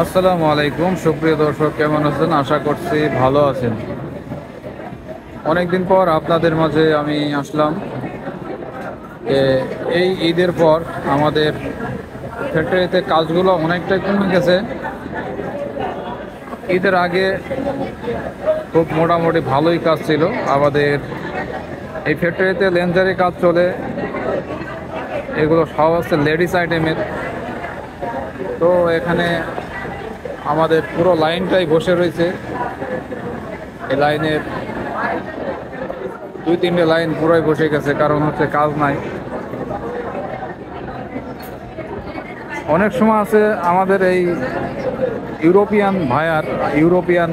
আসসালামু আলাইকুম সুপ্রিয় দর্শক, কেমন আছেন? আশা করছি ভালো আছেন। অনেকদিন পর আপনাদের মাঝে আমি আসলাম। যে এই ঈদের পর আমাদের ফ্যাক্টরিতে কাজগুলো অনেকটাই কমে গেছে। ঈদের আগে খুব মোটামুটি ভালোই কাজ ছিল আমাদের এই ফ্যাক্টরিতে। লেন্সারের কাজ চলে, এগুলো সব হচ্ছে লেডিস আইটেমের। তো এখানে আমাদের পুরো লাইনটাই বসে রয়েছে। এই লাইনের দুই তিনটে লাইন পুরোই বসে গেছে, কারণ হচ্ছে কাজ নাই। অনেক সময় আছে আমাদের এই ইউরোপিয়ান ইউরোপিয়ান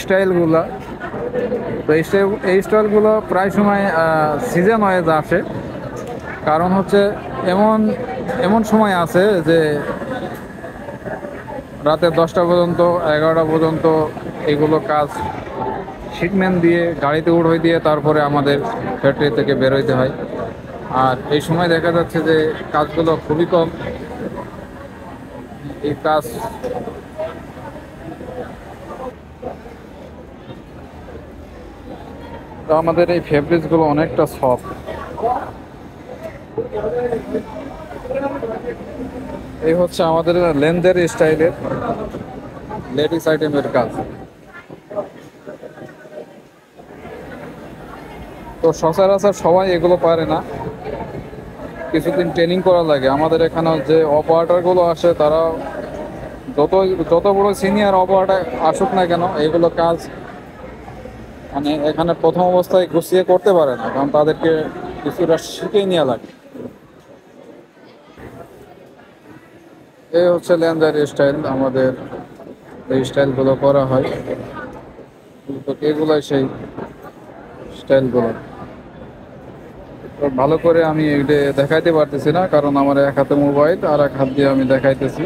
স্টাইলগুলা। তো এই স্টাইলগুলো প্রায় সময় সিজন ওয়াইজ আসে। কারণ হচ্ছে এমন এমন সময় আছে যে রাতে 10টা পর্যন্ত, 11টা পর্যন্ত এগুলো কাজ শিপমেন্ট দিয়ে গাড়িতে উঠে দিয়ে তারপরে আমাদের ফ্যাক্টরি থেকে বেরোইতে হয়। আর এই সময় দেখা যাচ্ছে যে কাজগুলো খুবই কম। এই কাজ তো আমাদের এই ফেব্রিক্সগুলো অনেকটা সফট। এই হচ্ছে আমাদের লেন্সের স্টাইলের লেডিস আইটেমের কাজ। তো সচরাচর সবাই এগুলো পারে না, কিছুদিন ট্রেনিং করা লাগে। আমাদের এখানে যে অপারেটরগুলো আসে তারা যত যত বড় সিনিয়র অপারেটর আসুক না কেন, এগুলো কাজ মানে এখানে প্রথম অবস্থায় গুছিয়ে করতে পারে না, কারণ তাদেরকে কিছুটা শিখেই নেওয়া লাগে। এই হচ্ছে লেন্সার স্টাইল, আমাদের এই স্টাইলগুলো করা হয়। তো এগুলাই সেই স্টাইলগুলো। তো ভালো করে আমি এটা দেখাইতে পারতেছি না, কারণ আমার এক হাতে মোবাইল আর এক হাত দিয়ে আমি দেখাইতেছি।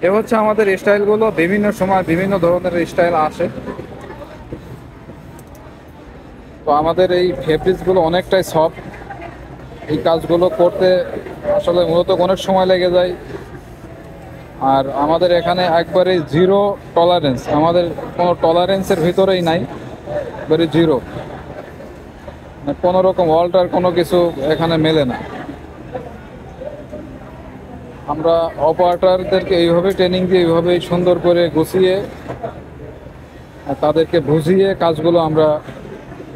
এ হচ্ছে আমাদের স্টাইলগুলো। বিভিন্ন সময় বিভিন্ন ধরনের স্টাইল আসে। তো আমাদের এই ফেব্রিক্সগুলো অনেকটাই সফট। এই কাজগুলো করতে আসলে মূলত অনেক সময় লেগে যায়। আর আমাদের এখানে একবারে জিরো টলারেন্স, আমাদের কোনো টলারেন্সের ভিতরেই নাই, একবারে জিরো। মানে কোনো রকম অল্টার কোনো কিছু এখানে মেলে না। আমরা অপারেটরদেরকে এইভাবে ট্রেনিং দিয়ে এইভাবেই সুন্দর করে গুছিয়ে তাদেরকে বুঝিয়ে কাজগুলো আমরা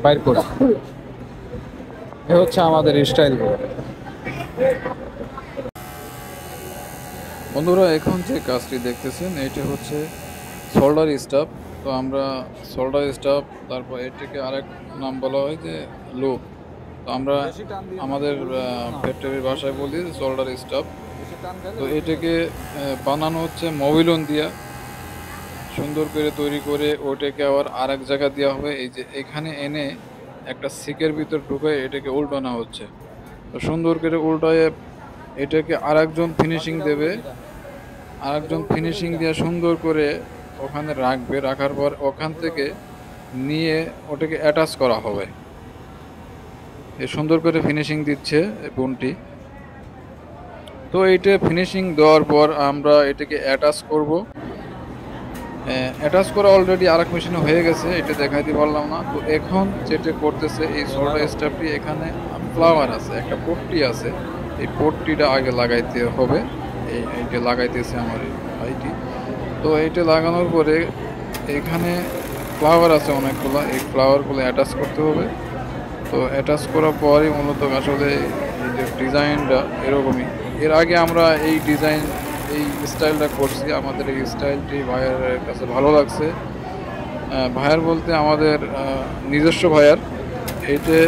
বাইর করি। এ হচ্ছে আমাদের স্টাইলগুলো। বন্ধুরা, এখন যে কাজটি দেখতেছেন এটা হচ্ছে সোল্ডার স্টাফ। তো আমরা সোল্ডার স্টাফ, তারপর এটাকে আরেক নাম বলা হয় যে লুপ। তো আমরা আমাদের ফ্যাক্টরির ভাষায় বলি সোল্ডার স্টাফ। তো এটাকে বানানো হচ্ছে মোবিলন দিয়া, সুন্দর করে তৈরি করে ওটাকে আবার আরেক জায়গা দেওয়া হবে। এই যে এখানে এনে একটা সিকের ভিতর ঢুকে এটাকে উল্টানো হচ্ছে। তো সুন্দর করে উল্টায় এটাকে আরেকজন ফিনিশিং দেবে, আরেকজন ফিনিশিং দিয়ে সুন্দর করে ওখানে রাখবে। রাখার পর ওখান থেকে নিয়ে ওটাকে অ্যাটাচ করা হবে। এ সুন্দর করে ফিনিশিং দিচ্ছে বোনটি। তো এইটা ফিনিশিং দেওয়ার পর আমরা এটাকে অ্যাটাচ করব। অ্যাটাচ করা অলরেডি আরেক মেশিনে হয়ে গেছে, এটা দেখাইতে পারলাম না। তো এখন যেটা করতেছে এই সোল্ডার স্টাফটি, এখানে ফ্লাওয়ার আছে, একটা পট্টি আছে, এই পট্টিটা আগে লাগাইতে হবে। এইটা লাগাইতেছে আমার এই ভাইটি। তো এইটা লাগানোর পরে এখানে ফ্লাওয়ার আছে অনেকগুলো, এই ফ্লাওয়ারগুলো অ্যাটাচ করতে হবে। তো অ্যাটাচ করার পরই মূলত আসলে এই যে ডিজাইনটা এরকমই। এর আগে আমরা এই ডিজাইন এই স্টাইলটা করছি, আমাদের এই স্টাইলটি ভাইয়ারের কাছে ভালো লাগছে। ভাইয়ার বলতে আমাদের নিজস্ব ভাইয়ার। এইটা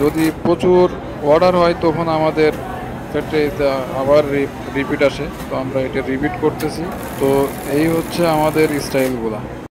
যদি প্রচুর অর্ডার হয় তখন আমাদের ফ্যাক্টরিতে আবার রিপিট আসে। তো আমরা এটা রিপিট করতেছি। তো এই হচ্ছে আমাদের স্টাইলগুলা।